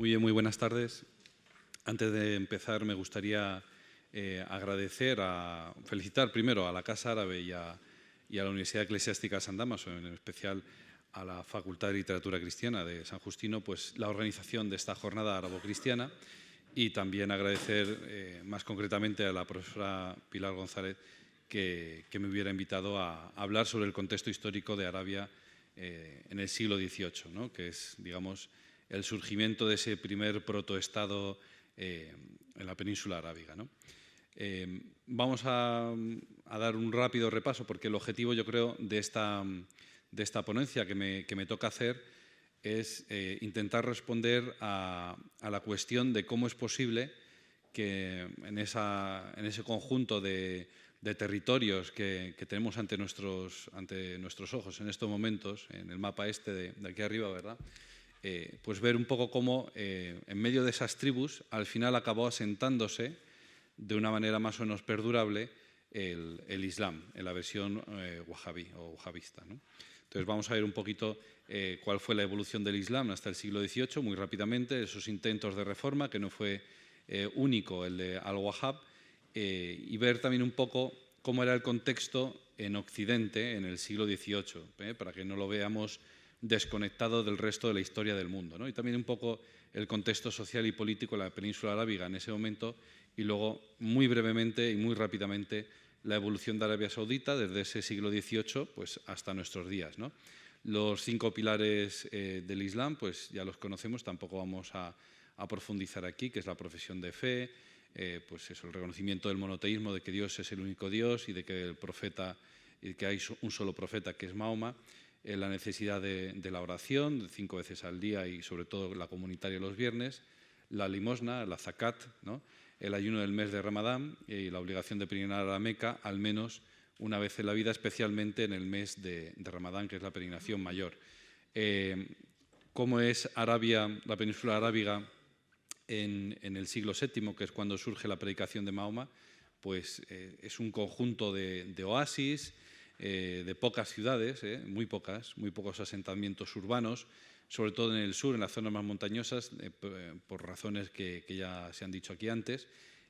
Muy bien, muy buenas tardes. Antes de empezar, me gustaría felicitar primero a la Casa Árabe y a la Universidad Eclesiástica de San Dámaso, en especial a la Facultad de Literatura Cristiana de San Justino, pues la organización de esta jornada árabo-cristiana, y también agradecer más concretamente a la profesora Pilar González que me hubiera invitado a hablar sobre el contexto histórico de Arabia en el siglo XVIII, ¿no? Que es, digamos, el surgimiento de ese primer protoestado en la península arábiga, ¿no? Vamos a dar un rápido repaso, porque el objetivo, yo creo, de esta ponencia que me toca hacer es intentar responder a la cuestión de cómo es posible que en ese conjunto de territorios que tenemos ante nuestros ojos en estos momentos, en el mapa este de aquí arriba, ¿verdad? Pues ver un poco cómo en medio de esas tribus al final acabó asentándose de una manera más o menos perdurable el Islam, en la versión wahabí o wahabista, ¿no? Entonces vamos a ver un poquito cuál fue la evolución del Islam hasta el siglo XVIII, muy rápidamente, esos intentos de reforma, que no fue único el de Al-Wahhab, y ver también un poco cómo era el contexto en Occidente en el siglo XVIII, para que no lo veamos desconectado del resto de la historia del mundo, ¿no? Y también un poco el contexto social y político en la península arábiga en ese momento, y luego muy brevemente y muy rápidamente la evolución de Arabia Saudita desde ese siglo XVIII pues, hasta nuestros días, ¿no? Los 5 pilares del Islam pues ya los conocemos, tampoco vamos a profundizar aquí, que es la profesión de fe, pues eso, el reconocimiento del monoteísmo, de que Dios es el único Dios y de que el profeta, y que hay un solo profeta, que es Mahoma, la necesidad de la oración 5 veces al día y sobre todo la comunitaria los viernes, la limosna, la zakat, ¿no? El ayuno del mes de Ramadán y la obligación de peregrinar a la Meca al menos una vez en la vida, especialmente en el mes de Ramadán, que es la peregrinación mayor. ¿Cómo es Arabia, la península arábiga en el siglo VII, que es cuando surge la predicación de Mahoma? Pues es un conjunto de oasis, de pocas ciudades, muy pocos asentamientos urbanos, sobre todo en el sur, en las zonas más montañosas, por razones que ya se han dicho aquí antes.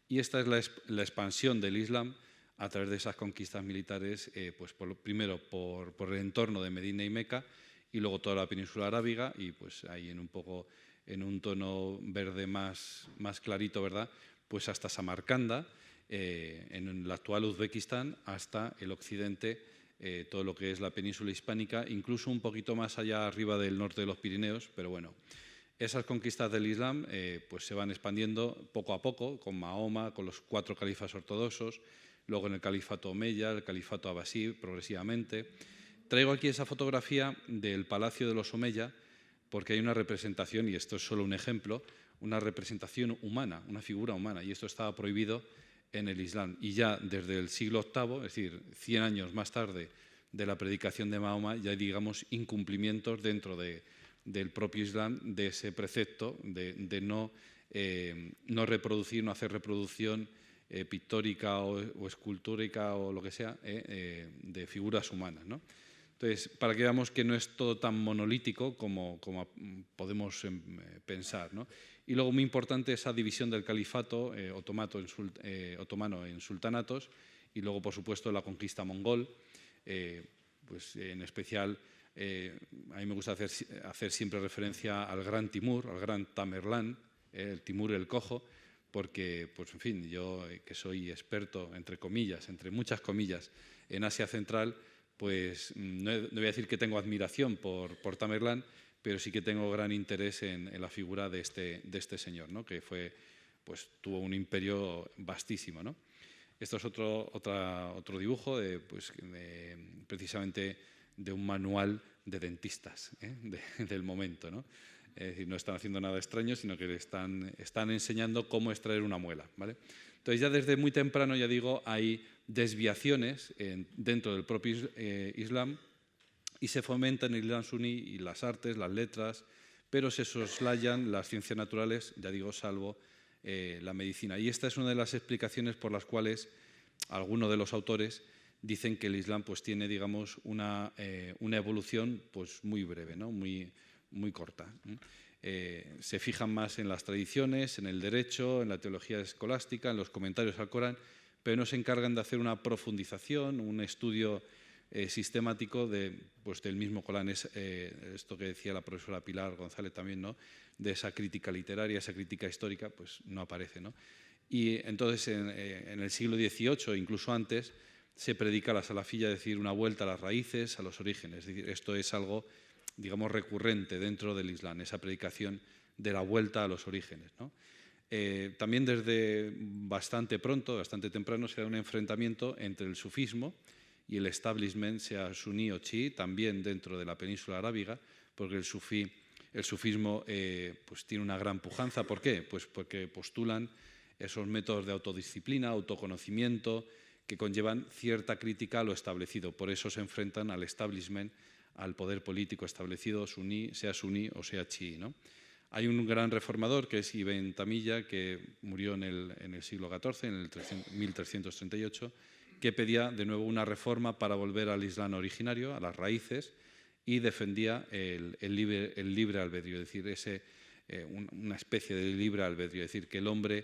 Y esta es la expansión del Islam a través de esas conquistas militares, pues primero por el entorno de Medina y Meca, y luego toda la península arábiga, y pues ahí en un tono verde más clarito, ¿verdad? Pues hasta Samarcanda, en el actual Uzbekistán, hasta el occidente, todo lo que es la península hispánica, incluso un poquito más allá arriba del norte de los Pirineos, pero bueno, esas conquistas del Islam pues se van expandiendo poco a poco, con Mahoma, con los 4 califas ortodoxos, luego en el califato omeya, el califato abasí, progresivamente. Traigo aquí esa fotografía del Palacio de los Omeya, porque hay una representación, y esto es solo un ejemplo, una representación humana, una figura humana, y esto estaba prohibido en el Islam. Y ya desde el siglo VIII, es decir, 100 años más tarde de la predicación de Mahoma, ya hay, digamos, incumplimientos dentro del propio Islam de ese precepto de no reproducir, no hacer reproducción pictórica o escultórica o lo que sea de figuras humanas, ¿no? Entonces, para que veamos que no es todo tan monolítico como podemos pensar, ¿no? Y luego, muy importante, esa división del califato otomano en sultanatos, y luego, por supuesto, la conquista mongol. Pues en especial, a mí me gusta hacer siempre referencia al gran Timur, al gran Tamerlán, el Timur el Cojo, porque, pues en fin, yo que soy experto, entre comillas, entre muchas comillas, en Asia Central, pues no voy a decir que tengo admiración por Tamerlán, pero sí que tengo gran interés en la figura de este señor, ¿no? Que tuvo un imperio vastísimo, ¿no? Esto es otro dibujo precisamente de un manual de dentistas del momento, ¿no? Es decir, no están haciendo nada extraño, sino que le están enseñando cómo extraer una muela, ¿vale? Entonces, ya desde muy temprano, ya digo, hay desviaciones dentro del propio Islam, y se fomentan el Islam suní y las artes, las letras, pero se soslayan las ciencias naturales, ya digo, salvo la medicina. Y esta es una de las explicaciones por las cuales algunos de los autores dicen que el Islam pues tiene, digamos, una evolución pues muy breve, ¿no? Muy corta. se fijan más en las tradiciones, en el derecho, en la teología escolástica, en los comentarios al Corán, pero no se encargan de hacer una profundización, un estudio sistemático del mismo Corán. Esto que decía la profesora Pilar González también, ¿no?, de esa crítica literaria, esa crítica histórica, pues no aparece, ¿no? Y entonces en el siglo XVIII, incluso antes, se predica la salafilla, es decir, una vuelta a las raíces, a los orígenes. Es decir, esto es algo, digamos, recurrente dentro del Islam, esa predicación de la vuelta a los orígenes, ¿no? También desde bastante pronto, bastante temprano, se da un enfrentamiento entre el sufismo y el establishment, sea suní o chií, también dentro de la península arábiga, porque el sufismo pues tiene una gran pujanza. ¿Por qué? Pues porque postulan esos métodos de autodisciplina, autoconocimiento, que conllevan cierta crítica a lo establecido. Por eso se enfrentan al establishment, al poder político establecido, sea suní o sea chií, ¿no? Hay un gran reformador, que es Ibn Tamiyya, que murió en el siglo XIV, en el 1338, que pedía de nuevo una reforma para volver al Islam originario, a las raíces, y defendía el libre albedrío, es decir, una especie de libre albedrío, es decir, que el hombre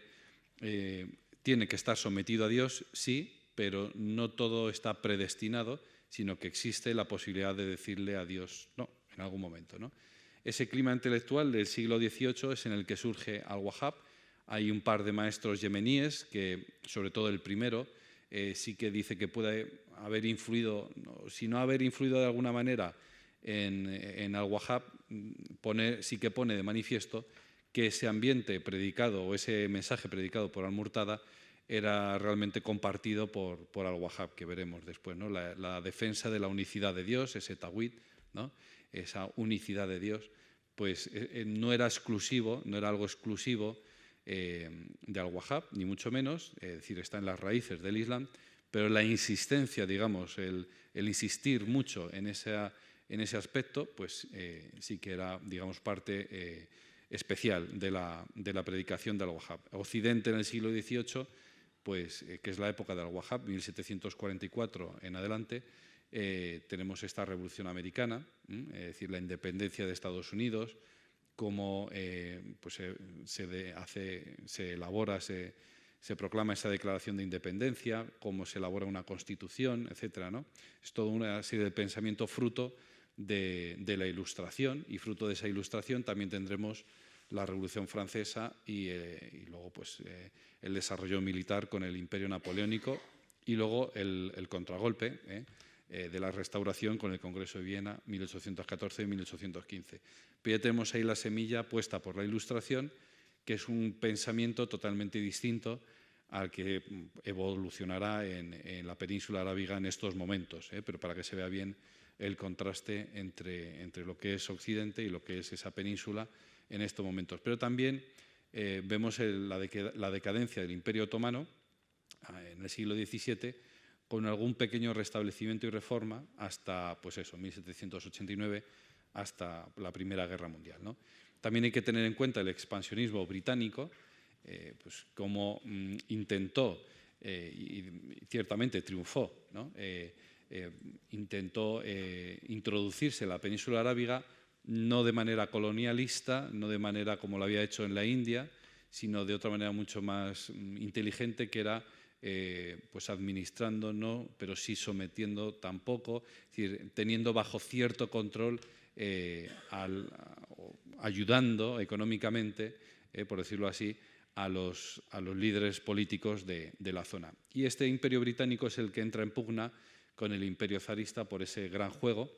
tiene que estar sometido a Dios, sí, pero no todo está predestinado, sino que existe la posibilidad de decirle a Dios no, en algún momento, ¿no? Ese clima intelectual del siglo XVIII es en el que surge Al-Wahhab. Hay un par de maestros yemeníes, que sobre todo el primero sí que dice que puede haber influido, si no haber influido de alguna manera en Al-Wahhab, sí que pone de manifiesto que ese ambiente predicado o ese mensaje predicado por Al-Murtada era realmente compartido por Al-Wahhab, que veremos después, ¿no? La defensa de la unicidad de Dios, ese tawhid, ¿no?, esa unicidad de Dios, pues no era exclusivo, no era algo exclusivo de Al-Wahhab, ni mucho menos, es decir, está en las raíces del Islam, pero la insistencia, digamos, el insistir mucho en ese aspecto, pues sí que era, digamos, parte especial de la predicación de Al-Wahhab. Occidente en el siglo XVIII, pues, que es la época de Al-Wahhab, 1744 en adelante, tenemos esta revolución americana, es decir, la independencia de Estados Unidos, cómo pues se elabora, se proclama esa declaración de independencia, cómo se elabora una constitución, etcétera, ¿no? Es toda una serie de pensamiento fruto de la Ilustración, y fruto de esa Ilustración también tendremos la Revolución Francesa y luego pues, el desarrollo militar con el Imperio Napoleónico, y luego el contragolpe de la Restauración con el Congreso de Viena, 1814 y 1815. Pero ya tenemos ahí la semilla puesta por la Ilustración, que es un pensamiento totalmente distinto al que evolucionará en la península arábiga en estos momentos, pero para que se vea bien el contraste entre lo que es Occidente y lo que es esa península en estos momentos. Pero también vemos la decadencia del Imperio Otomano en el siglo XVII, con algún pequeño restablecimiento y reforma hasta, pues eso, 1789, hasta la Primera Guerra Mundial, ¿no? También hay que tener en cuenta el expansionismo británico, pues cómo intentó y ciertamente triunfó, ¿no? Intentó introducirse en la península arábiga no de manera colonialista, no de manera como lo había hecho en la India, sino de otra manera mucho más inteligente, que era pues administrando, no, pero sí sometiendo tampoco, es decir, teniendo bajo cierto control, ayudando económicamente, por decirlo así, a los líderes políticos de la zona. Y este imperio británico es el que entra en pugna con el imperio zarista por ese gran juego.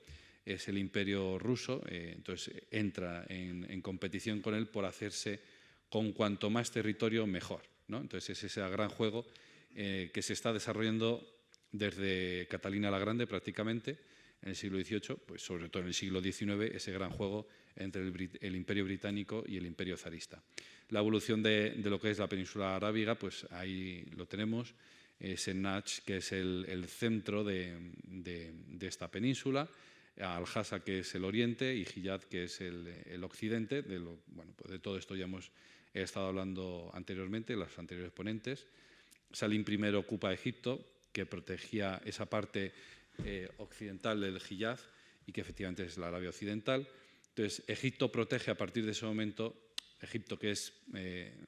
Es el imperio ruso, entonces entra en competición con él por hacerse con cuanto más territorio mejor, ¿no? Entonces es ese gran juego que se está desarrollando desde Catalina la Grande prácticamente en el siglo XVIII, pues sobre todo en el siglo XIX, ese gran juego entre el imperio británico y el imperio zarista. La evolución de lo que es la península arábiga, pues ahí lo tenemos, Sennach, que es el centro de esta península, Al-Hasa, que es el oriente, y Hiyaz, que es el occidente. Bueno, pues de todo esto ya hemos estado hablando anteriormente, los anteriores ponentes. Salim I ocupa Egipto, que protegía esa parte occidental del Hiyaz y que efectivamente es la Arabia Occidental. Entonces, Egipto protege a partir de ese momento, Egipto que es,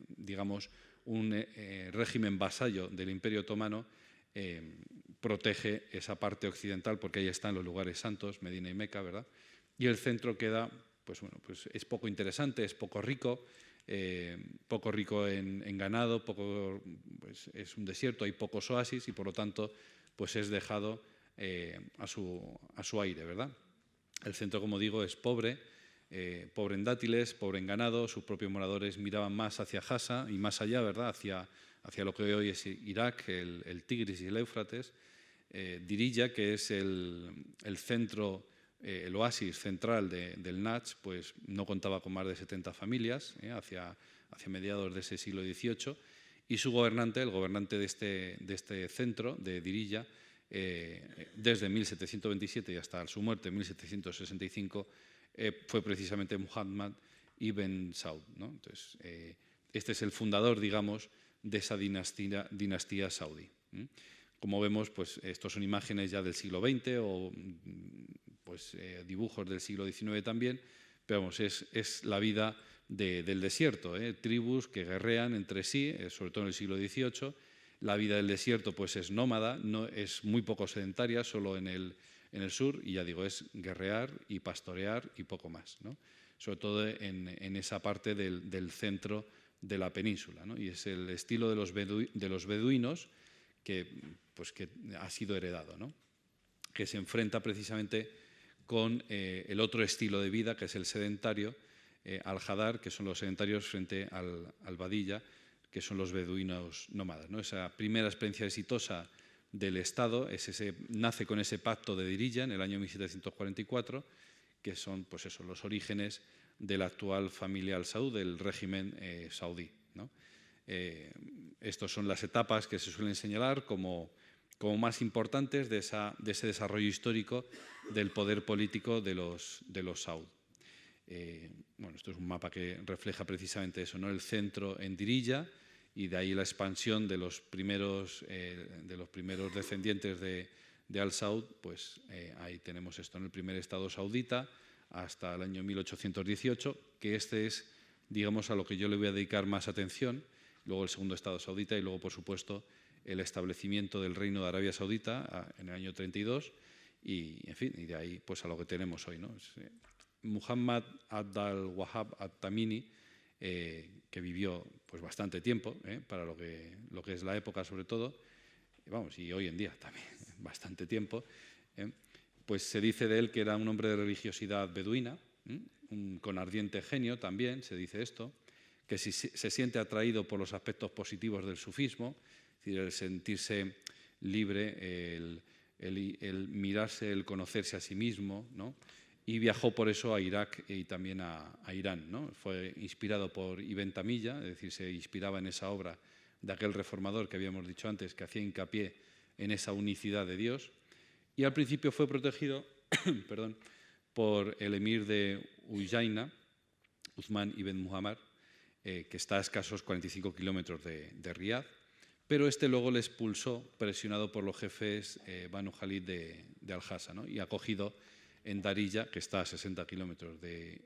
digamos, un régimen vasallo del Imperio Otomano, protege esa parte occidental porque ahí están los lugares santos, Medina y Meca, ¿verdad? Y el centro queda, pues bueno, pues es poco interesante, es poco rico en ganado, pues es un desierto, hay pocos oasis y por lo tanto pues es dejado a su aire, ¿verdad? El centro, como digo, es pobre en dátiles, pobre en ganado, sus propios moradores miraban más hacia Hasa y más allá, ¿verdad? Hacia lo que hoy es Irak, el Tigris y el Éufrates. Diriyah, que es el centro, el oasis central del Najd, pues no contaba con más de 70 familias hacia mediados de ese siglo XVIII, y su gobernante, el gobernante de este centro, de Diriyah, desde 1727 y hasta su muerte en 1765, fue precisamente Muhammad ibn Saud, ¿no? Entonces, este es el fundador, digamos, de esa dinastía saudí. Como vemos, pues estos son imágenes ya del siglo XX o pues, dibujos del siglo XIX también, pero vamos, es la vida del desierto, tribus que guerrean entre sí, sobre todo en el siglo XVIII. La vida del desierto pues es nómada, no, es muy poco sedentaria, solo en el sur, y ya digo, es guerrear y pastorear y poco más, ¿no? Sobre todo en esa parte del centro de la península, ¿no? Y es el estilo de los beduinos que ha sido heredado, ¿no? Que se enfrenta precisamente con el otro estilo de vida, que es el sedentario, al-Hadar, que son los sedentarios frente al Badiyah, que son los beduinos nómadas, ¿no? Esa primera experiencia exitosa del Estado nace con ese pacto de Diriyah en el año 1744, que son pues eso, los orígenes de la actual familia al-Saud, del régimen saudí, ¿no? Estas son las etapas que se suelen señalar como más importantes de ese desarrollo histórico del poder político de los Saud. Bueno, esto es un mapa que refleja precisamente eso, ¿no? El centro en Diriyah, y de ahí la expansión de los primeros descendientes de al-Saud, pues ahí tenemos esto, en el primer estado saudita hasta el año 1818, que este es, digamos, a lo que yo le voy a dedicar más atención, luego el segundo estado saudita y luego, por supuesto, el establecimiento del Reino de Arabia Saudita en el año 32 y, en fin, y de ahí pues a lo que tenemos hoy, ¿no? Muhammad Abd al-Wahhab at-Tamimi, que vivió pues bastante tiempo, para lo que es la época sobre todo, vamos, y hoy en día también bastante tiempo, pues se dice de él que era un hombre de religiosidad beduina, con ardiente genio también, se dice esto, que se siente atraído por los aspectos positivos del sufismo, es decir, el sentirse libre, el mirarse, el conocerse a sí mismo, ¿no? Y viajó por eso a Irak y también a Irán, ¿no? Fue inspirado por Ibn Tamiyya, es decir, se inspiraba en esa obra de aquel reformador que habíamos dicho antes, que hacía hincapié en esa unicidad de Dios. Y al principio fue protegido perdón, por el emir de Ujjaina, Uthman ibn Muhammad, que está a escasos 45 kilómetros de Riad, pero este luego le expulsó, presionado por los jefes Banu Khalid de Al-Hasa, ¿no? Y acogido en Dariyah, que está a 60 kilómetros de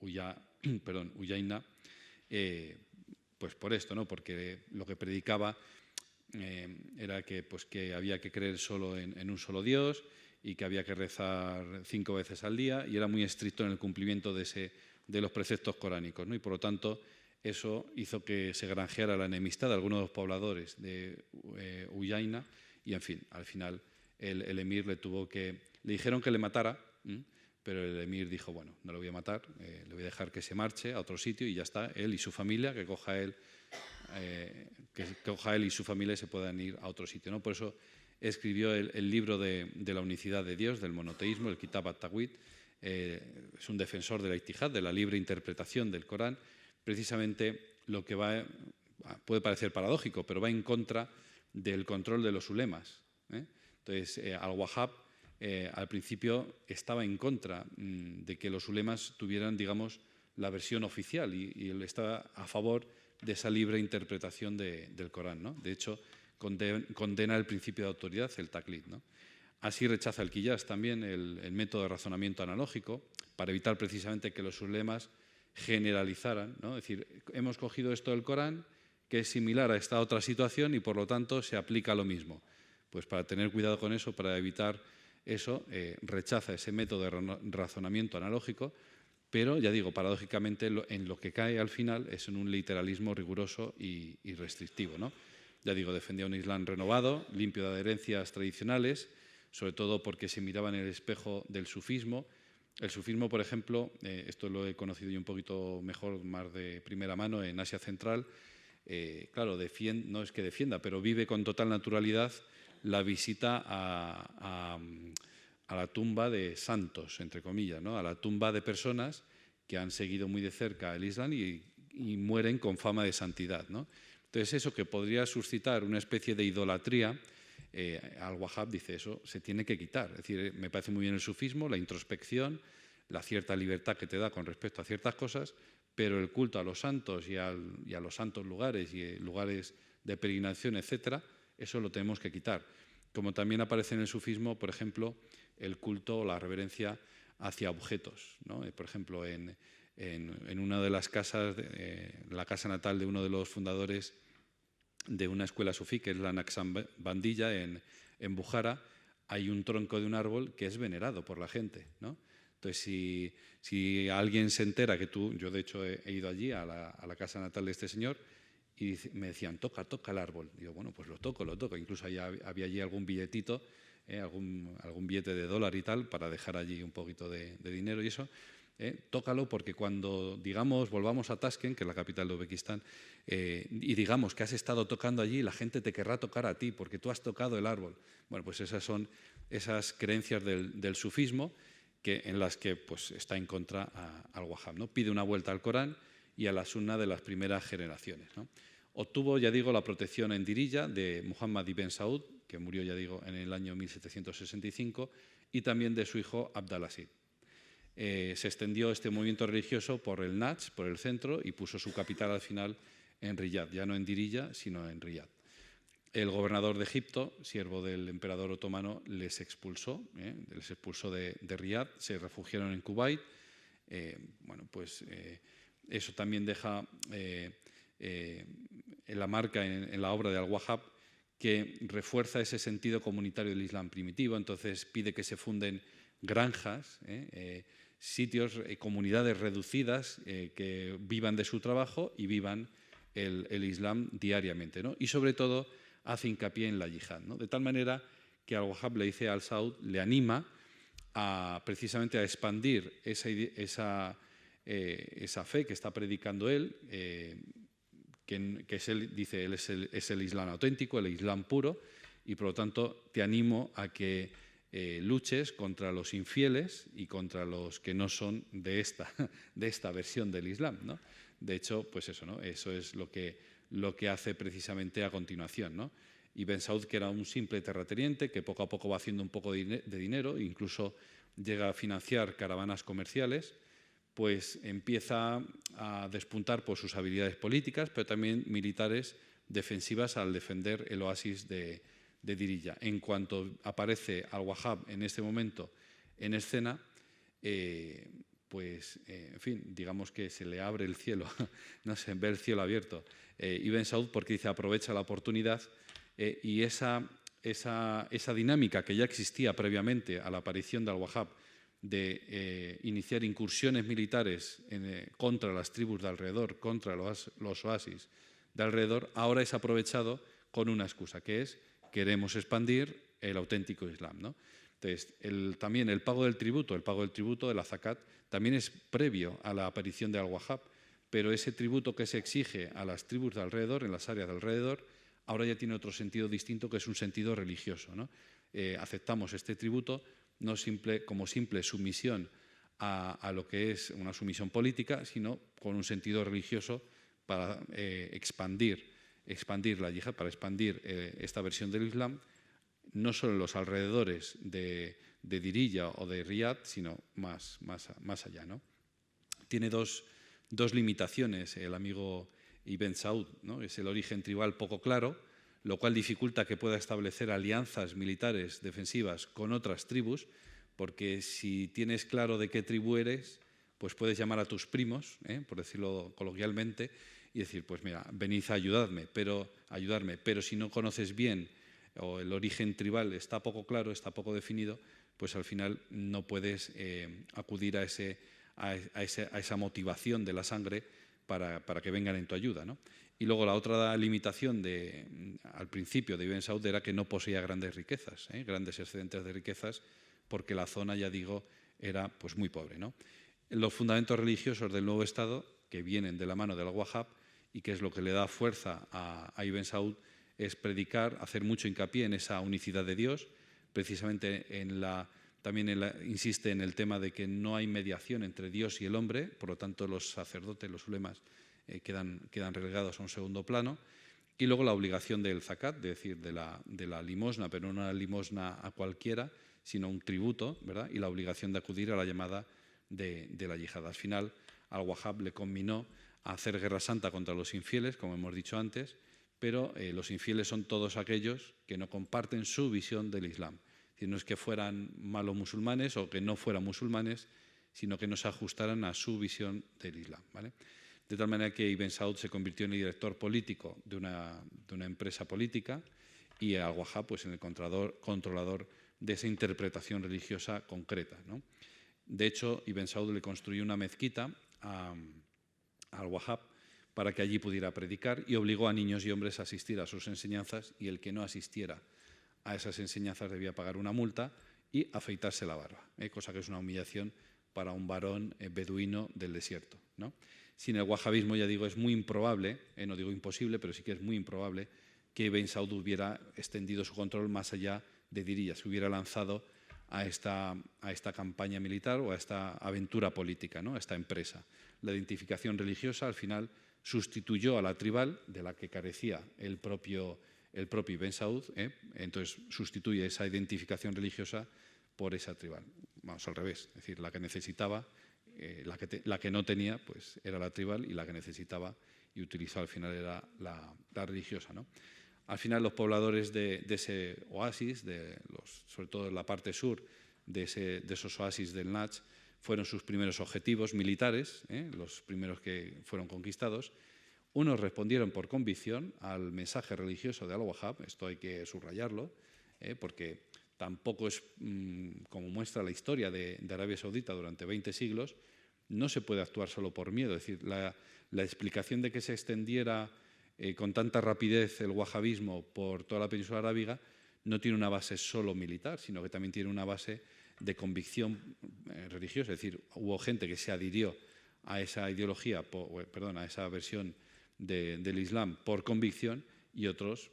Ujjaina, pues por esto, ¿no? Porque lo que predicaba era que había que creer solo en un solo Dios y que había que rezar 5 veces al día, y era muy estricto en el cumplimiento de los preceptos coránicos, ¿no? Y por lo tanto eso hizo que se granjeara la enemistad de algunos de los pobladores de Ujjaina y, en fin, al final el emir le dijeron que le matara, pero el emir dijo, bueno, no lo voy a matar, le voy a dejar que se marche a otro sitio y ya está, él y su familia, que coja él y su familia y se puedan ir a otro sitio, ¿no? Por eso escribió el libro de la unicidad de Dios, del monoteísmo, el Kitab at-Tawhid. Es un defensor de la ijtihad, de la libre interpretación del Corán, precisamente lo que puede parecer paradójico, pero va en contra del control de los ulemas. Entonces, al-Wahhab al principio estaba en contra de que los ulemas tuvieran, digamos, la versión oficial y él estaba a favor de esa libre interpretación del Corán, ¿no? De hecho, condena el principio de autoridad, el taklid, ¿no? Así rechaza el Qiyas también el método de razonamiento analógico para evitar precisamente que los ulemas generalizaran, ¿no? Es decir, hemos cogido esto del Corán, que es similar a esta otra situación y por lo tanto se aplica lo mismo. Pues para tener cuidado con eso, para evitar eso, rechaza ese método de razonamiento analógico, pero ya digo, paradójicamente en lo que cae al final es en un literalismo riguroso y restrictivo, ¿no? Ya digo, defendía un Islam renovado, limpio de adherencias tradicionales, sobre todo porque se miraba en el espejo del sufismo. El sufismo, por ejemplo, esto lo he conocido yo un poquito mejor, más de primera mano, en Asia Central. Claro, no es que defienda, pero vive con total naturalidad la visita a la tumba de santos, entre comillas, ¿no? A la tumba de personas que han seguido muy de cerca el Islam y mueren con fama de santidad, ¿no? Entonces, eso que podría suscitar una especie de idolatría, Al-Wahhab dice eso se tiene que quitar. Es decir, me parece muy bien el sufismo, la introspección, la cierta libertad que te da con respecto a ciertas cosas, pero el culto a los santos y a los santos lugares y lugares de peregrinación, etcétera, eso lo tenemos que quitar. Como también aparece en el sufismo, por ejemplo, el culto o la reverencia hacia objetos, ¿no? Por ejemplo, en una de las casas, la casa natal de uno de los fundadores de una escuela sufí, que es la Naqshbandiyya en Bujara, hay un tronco de un árbol que es venerado por la gente, ¿no? Entonces, si alguien se entera que yo de hecho he ido allí a la casa natal de este señor y me decían, toca el árbol. Digo, bueno, pues lo toco. Incluso había allí algún billetito, algún billete de dólar y tal, para dejar allí un poquito de dinero y eso. Tócalo porque cuando, digamos, volvamos a Tashkent, que es la capital de Uzbekistán, y digamos que has estado tocando allí, la gente te querrá tocar a ti porque tú has tocado el árbol. Bueno, pues esas son esas creencias del sufismo en las que pues, está en contra Al-Wahhab, ¿no? Pide una vuelta al Corán y a la sunna de las primeras generaciones, ¿no? Obtuvo, ya digo, la protección en Diriyah de Muhammad ibn Saud, que murió, ya digo, en el año 1765, y también de su hijo Abdalaziz. Se extendió este movimiento religioso por el Najd, por el centro, y puso su capital al final en Riyadh, ya no en Diriyah, sino en Riyadh. El gobernador de Egipto, siervo del emperador otomano, les expulsó de Riyadh, se refugiaron en Kuwait. Bueno, pues eso también deja la marca en la obra de Al-Wahhab, que refuerza ese sentido comunitario del Islam primitivo. Entonces pide que se funden granjas, sitios, comunidades reducidas que vivan de su trabajo y vivan el Islam diariamente, ¿no? Y sobre todo hace hincapié en la yihad, ¿no? De tal manera que Al-Wahhab le dice al Saud, le anima precisamente a expandir esa fe que está predicando él, que dice él es el Islam auténtico, el Islam puro, y por lo tanto te animo a que luches contra los infieles y contra los que no son de esta versión del Islam, ¿no? De hecho, pues eso, ¿no? Eso es lo que hace precisamente a continuación, ¿no? Ibn Saud, que era un simple terrateniente que poco a poco va haciendo un poco de dinero, incluso llega a financiar caravanas comerciales, pues empieza a despuntar por sus habilidades políticas, pero también militares defensivas al defender el oasis de Diriyah. En cuanto aparece Al-Wahhab en este momento en escena, pues, en fin, digamos que se le abre el cielo, no sé, ve el cielo abierto. Ibn Saud, porque dice, aprovecha la oportunidad y esa dinámica que ya existía previamente a la aparición de Al-Wahhab de iniciar incursiones militares contra las tribus de alrededor, contra los oasis de alrededor, ahora es aprovechado con una excusa, que es queremos expandir el auténtico Islam, ¿no? Entonces, también el pago del tributo de la zakat, también es previo a la aparición de Al-Wahhab, pero ese tributo que se exige a las tribus de alrededor, en las áreas de alrededor, ahora ya tiene otro sentido distinto, que es un sentido religioso, ¿no? Aceptamos este tributo no como simple sumisión a lo que es una sumisión política, sino con un sentido religioso para expandir la yihad, para expandir esta versión del Islam, no solo en los alrededores de Diriyah o de Riyadh, sino más allá, ¿no? Tiene dos limitaciones el amigo Ibn Saud, ¿no? Es el origen tribal poco claro, lo cual dificulta que pueda establecer alianzas militares defensivas con otras tribus, porque si tienes claro de qué tribu eres, pues puedes llamar a tus primos, por decirlo coloquialmente, y decir, pues mira, venid a ayudarme, pero si no conoces bien o el origen tribal está poco claro, está poco definido, pues al final no puedes acudir a esa motivación de la sangre para que vengan en tu ayuda, ¿no? Y luego la otra limitación al principio de Ibn Saud era que no poseía grandes riquezas, grandes excedentes de riquezas, porque la zona, ya digo, era pues muy pobre, ¿no? Los fundamentos religiosos del nuevo Estado, que vienen de la mano del Wahhab y que es lo que le da fuerza a Ibn Saud, es predicar, hacer mucho hincapié en esa unicidad de Dios, precisamente también insiste en el tema de que no hay mediación entre Dios y el hombre, por lo tanto los sacerdotes, los ulemas, quedan relegados a un segundo plano. Y luego la obligación del zakat, es decir, de la limosna, pero no una limosna a cualquiera, sino un tributo, ¿verdad? Y la obligación de acudir a la llamada de la yihad. Al final, al Wahhab le conminó a hacer guerra santa contra los infieles, como hemos dicho antes, pero los infieles son todos aquellos que no comparten su visión del Islam. Es decir, no es que fueran malos musulmanes o que no fueran musulmanes, sino que no se ajustaran a su visión del Islam, ¿vale? De tal manera que Ibn Saud se convirtió en el director político de una empresa política y al-Wahhab pues, en el controlador de esa interpretación religiosa concreta, ¿no? De hecho, Ibn Saud le construyó una mezquita al-Wahhab para que allí pudiera predicar y obligó a niños y hombres a asistir a sus enseñanzas, y el que no asistiera a esas enseñanzas debía pagar una multa y afeitarse la barba, cosa que es una humillación para un varón beduino del desierto, ¿no? Sin el wahabismo, ya digo, es muy improbable, no digo imposible, pero sí que es muy improbable que Ibn Saud hubiera extendido su control más allá de Diriyah, se hubiera lanzado a esta campaña militar o a esta aventura política, ¿no? A esta empresa. La identificación religiosa al final sustituyó a la tribal, de la que carecía el propio Ibn Saud, entonces sustituye esa identificación religiosa por esa tribal. Vamos, al revés, es decir, la que necesitaba, la que no tenía, pues era la tribal, y la que necesitaba y utilizó al final era la religiosa, ¿no? Al final los pobladores de ese oasis, sobre todo en la parte sur de esos oasis del Najd, fueron sus primeros objetivos militares, los primeros que fueron conquistados. Unos respondieron por convicción al mensaje religioso de al-Wahhab, esto hay que subrayarlo, porque tampoco es, como muestra la historia de Arabia Saudita durante 20 siglos, no se puede actuar solo por miedo. Es decir, la explicación de que se extendiera con tanta rapidez el wahabismo por toda la península arábiga no tiene una base solo militar, sino que también tiene una base de convicción religiosa. Es decir, hubo gente que se adhirió a esa ideología, a esa versión del Islam por convicción, y otros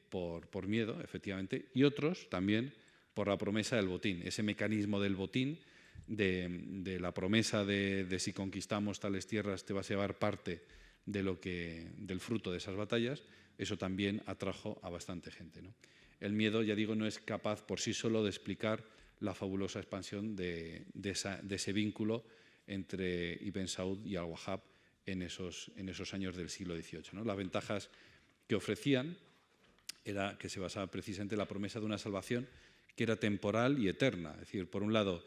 por miedo, efectivamente, y otros también por la promesa del botín, ese mecanismo del botín, de la promesa de si conquistamos tales tierras te vas a llevar parte del fruto de esas batallas. Eso también atrajo a bastante gente, ¿no? El miedo, ya digo, no es capaz por sí solo de explicar la fabulosa expansión de ese vínculo entre Ibn Saud y al-Wahhab en esos años del siglo XVIII, ¿no? Las ventajas que ofrecían era que se basaba precisamente en la promesa de una salvación que era temporal y eterna. Es decir, por un lado,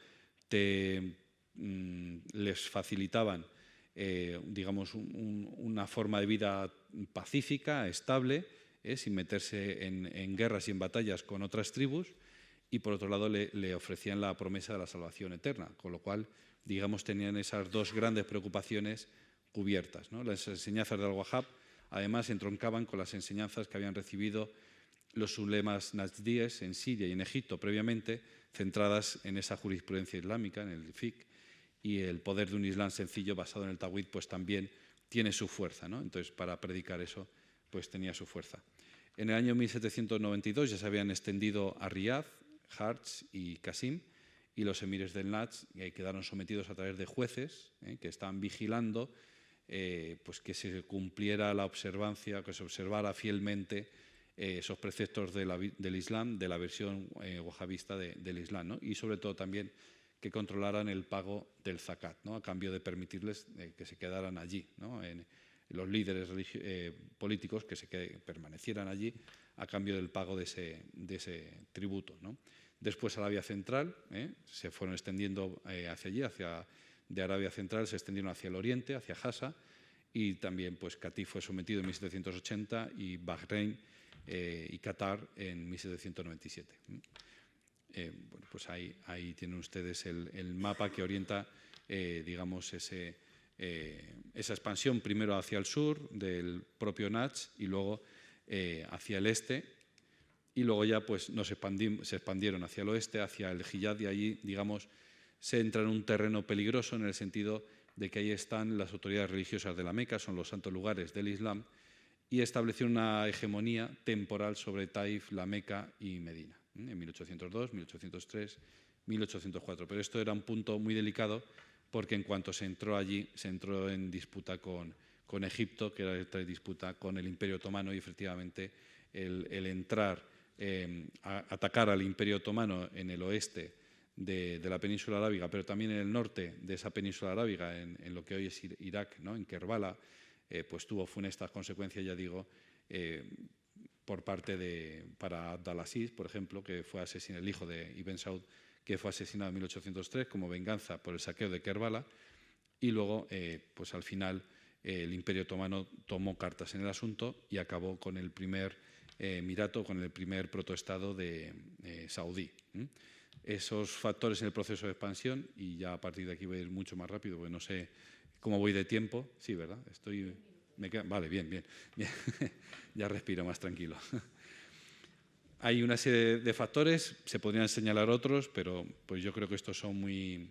les facilitaban digamos, una forma de vida pacífica, estable, sin meterse en guerras y en batallas con otras tribus, y por otro lado le ofrecían la promesa de la salvación eterna, con lo cual, digamos, tenían esas dos grandes preocupaciones cubiertas, ¿no? Las enseñanzas del Wahhab, además, entroncaban con las enseñanzas que habían recibido los ulemas najdíes en Siria y en Egipto previamente, centradas en esa jurisprudencia islámica, en el fiqh, y el poder de un Islam sencillo basado en el Tawhid pues también tiene su fuerza, ¿no? Entonces, para predicar eso, pues tenía su fuerza. En el año 1792 ya se habían extendido a Riyadh, Harj y Qasim, y los emires del Najd quedaron sometidos a través de jueces que estaban vigilando pues que se cumpliera la observancia, que se observara fielmente esos preceptos del Islam, de la versión wahabista del Islam, ¿no? Y sobre todo también que controlaran el pago del zakat, ¿no? A cambio de permitirles que se quedaran allí, ¿no? en los líderes políticos que permanecieran allí a cambio del pago de ese tributo, ¿no? Después Arabia Central, se fueron extendiendo hacia allí, de Arabia Central se extendieron hacia el oriente, hacia Hassa, y también pues Katí fue sometido en 1780 y Bahrein y Qatar en 1797. Bueno, pues ahí tienen ustedes el mapa que orienta, digamos, esa expansión primero hacia el sur del propio Najd y luego hacia el este, y luego ya pues se expandieron hacia el oeste, hacia el Hiyaz, y allí, digamos, se entra en un terreno peligroso en el sentido de que ahí están las autoridades religiosas de la Meca, son los santos lugares del Islam, y estableció una hegemonía temporal sobre Taif, la Meca y Medina, en 1802, 1803, 1804. Pero esto era un punto muy delicado porque en cuanto se entró allí, se entró en disputa con Egipto, que era otra disputa con el Imperio Otomano, y efectivamente el entrar a atacar al Imperio Otomano en el oeste de la península arábiga, pero también en el norte de esa península arábiga, en lo que hoy es Irak, ¿no? En Kerbala, pues tuvo funestas consecuencias, ya digo, por parte para Abdalaziz, por ejemplo, que fue asesinado, el hijo de Ibn Saud, que fue asesinado en 1803 como venganza por el saqueo de Kerbala, y luego, pues al final, el Imperio Otomano tomó cartas en el asunto y acabó con el primer emirato, con el primer protoestado de saudí. Esos factores en el proceso de expansión, y ya a partir de aquí voy a ir mucho más rápido, porque no sé cómo voy de tiempo. Sí, ¿verdad? Vale, bien. Ya respiro más tranquilo. Hay una serie de factores, se podrían señalar otros, pero pues yo creo que estos son muy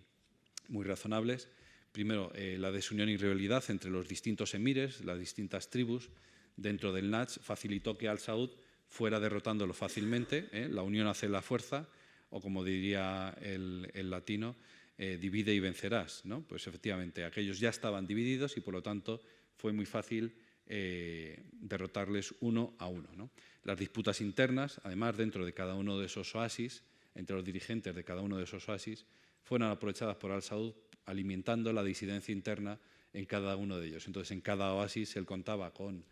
razonables. Primero, la desunión y rivalidad entre los distintos emires, las distintas tribus dentro del Najd, facilitó que Al-Saud fuera derrotándolo fácilmente. La unión hace la fuerza, o como diría el latino, divide y vencerás, ¿no? Pues efectivamente, aquellos ya estaban divididos y por lo tanto fue muy fácil derrotarles uno a uno, ¿no? Las disputas internas, además, dentro de cada uno de esos oasis, entre los dirigentes de cada uno de esos oasis, fueron aprovechadas por Al-Saud, alimentando la disidencia interna en cada uno de ellos. Entonces, en cada oasis él contaba con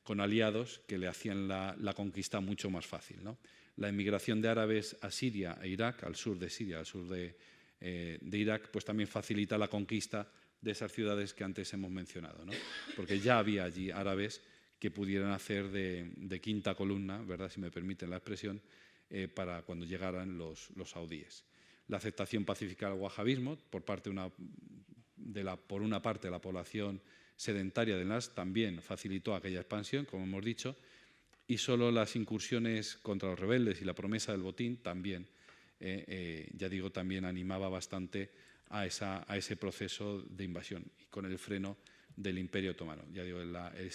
aliados que le hacían la conquista mucho más fácil, ¿no? La emigración de árabes a Siria e Irak, al sur de Siria, al sur de Irak, pues también facilita la conquista de esas ciudades que antes hemos mencionado, ¿no? Porque ya había allí árabes que pudieran hacer de quinta columna, ¿verdad?, si me permiten la expresión, para cuando llegaran los saudíes. La aceptación pacífica del wahabismo por una parte de la población sedentaria del Najd también facilitó aquella expansión, como hemos dicho, y solo las incursiones contra los rebeldes y la promesa del botín también, ya digo, también animaba bastante a ese proceso de invasión, y con el freno del Imperio Otomano. Ya digo,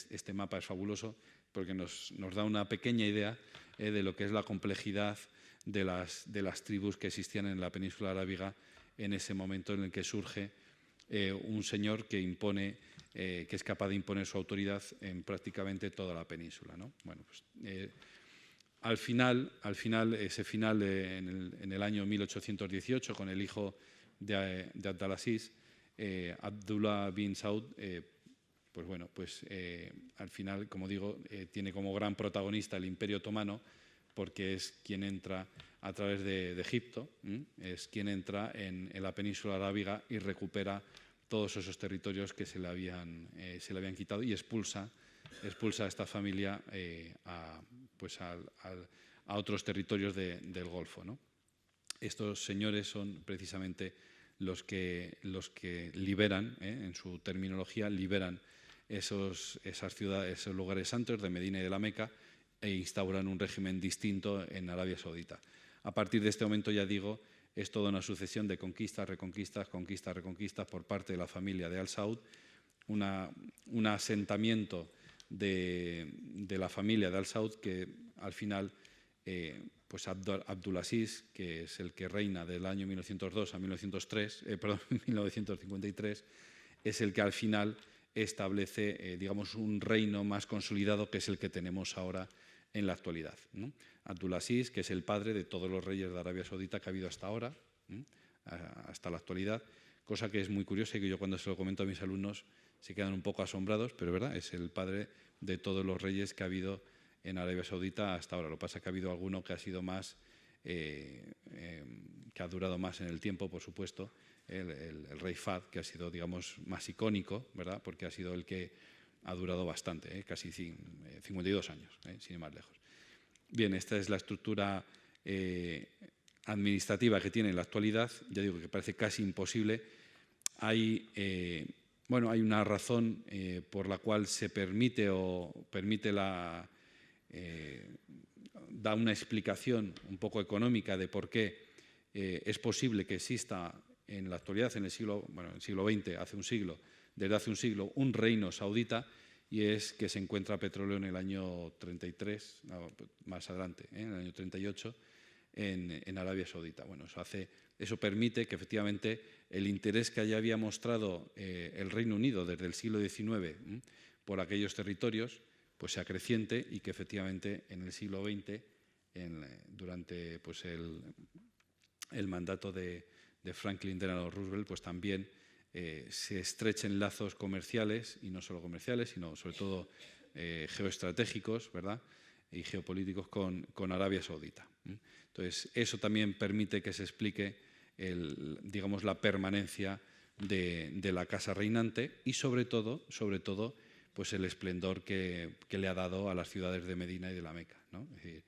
este mapa es fabuloso porque nos da una pequeña idea de lo que es la complejidad de las tribus que existían en la península arábiga en ese momento en el que surge un señor que es capaz de imponer su autoridad en prácticamente toda la península, ¿no? Bueno, pues al final, ese final en el año 1818, con el hijo de Abdalaziz, Abdullah bin Saud, pues bueno, pues al final, como digo, tiene como gran protagonista el Imperio Otomano, porque es quien entra a través de Egipto, es quien entra en la península arábiga y recupera todos esos territorios que se le habían quitado, y expulsa a esta familia a otros territorios del Golfo, ¿no? Estos señores son precisamente los que liberan, en su terminología, liberan esas ciudades, esos lugares santos de Medina y de la Meca, e instauran un régimen distinto en Arabia Saudita. A partir de este momento, ya digo, es toda una sucesión de conquistas, reconquistas, conquistas, reconquistas por parte de la familia de Al-Saud, un asentamiento de la familia de Al-Saud que al final, pues Abdulaziz, que es el que reina del año 1902 a 1953, es el que al final establece, digamos, un reino más consolidado, que es el que tenemos ahora en la actualidad, ¿no? Abdulaziz, que es el padre de todos los reyes de Arabia Saudita que ha habido hasta ahora, hasta la actualidad, cosa que es muy curiosa y que yo cuando se lo comento a mis alumnos se quedan un poco asombrados, pero es verdad, es el padre de todos los reyes que ha habido en Arabia Saudita hasta ahora. Lo que pasa es que ha habido alguno que ha sido más, que ha durado más en el tiempo, por supuesto, el rey Fahd, que ha sido, digamos, más icónico, ¿verdad? Porque ha sido el que ha durado bastante, casi 52 años, sin ir más lejos. Bien, esta es la estructura administrativa que tiene en la actualidad. Ya digo que parece casi imposible. Hay una razón por la cual se permite da una explicación un poco económica de por qué es posible que exista en la actualidad, en el siglo XX, desde hace un siglo, un reino saudita, y es que se encuentra petróleo en el año 33, más adelante, en el año 38, en Arabia Saudita. Bueno, eso permite que efectivamente el interés que ya había mostrado el Reino Unido desde el siglo XIX por aquellos territorios pues se acreciente, y que efectivamente en el siglo XX, durante pues, el mandato de Franklin Delano Roosevelt, pues también se estrechen lazos comerciales, y no solo comerciales, sino sobre todo geoestratégicos, ¿verdad?, y geopolíticos con Arabia Saudita. Entonces, eso también permite que se explique digamos, la permanencia de la casa reinante, y sobre todo pues el esplendor que le ha dado a las ciudades de Medina y de la Meca, ¿no? Es decir,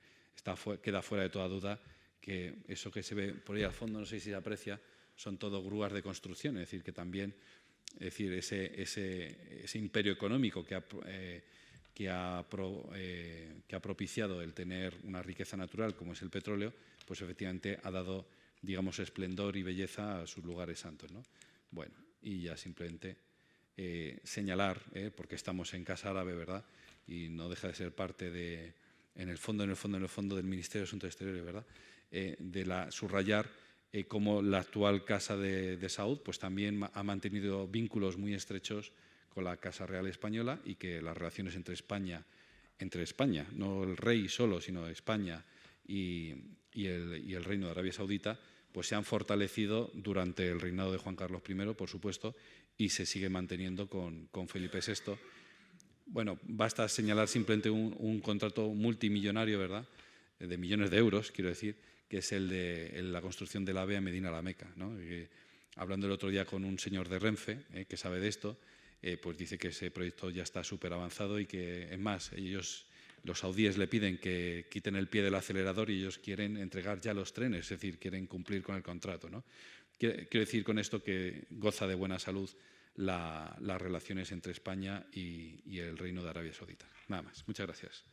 queda fuera de toda duda que eso que se ve por ahí al fondo, no sé si se aprecia, son todo grúas de construcción, es decir, que también ese imperio económico que ha propiciado el tener una riqueza natural como es el petróleo, pues efectivamente ha dado, digamos, esplendor y belleza a sus lugares santos, ¿no? Bueno, y ya simplemente señalar, porque estamos en Casa Árabe, ¿verdad?, y no deja de ser parte en el fondo del Ministerio de Asuntos Exteriores, ¿verdad?, subrayar cómo la actual Casa de Saud pues también ha mantenido vínculos muy estrechos con la Casa Real Española, y que las relaciones entre España, no el rey solo, sino España y el Reino de Arabia Saudita, pues se han fortalecido durante el reinado de Juan Carlos I, por supuesto, y se sigue manteniendo con Felipe VI. Bueno, basta señalar simplemente un contrato multimillonario, ¿verdad?, de millones de euros, quiero decir, que es el de la construcción del AVE a Medina la Meca, ¿no? Hablando el otro día con un señor de Renfe que sabe de esto, pues dice que ese proyecto ya está súper avanzado, y que, es más, los saudíes le piden que quiten el pie del acelerador, y ellos quieren entregar ya los trenes, es decir, quieren cumplir con el contrato, ¿no? Quiero decir con esto que goza de buena salud las relaciones entre España y el Reino de Arabia Saudita. Nada más. Muchas gracias.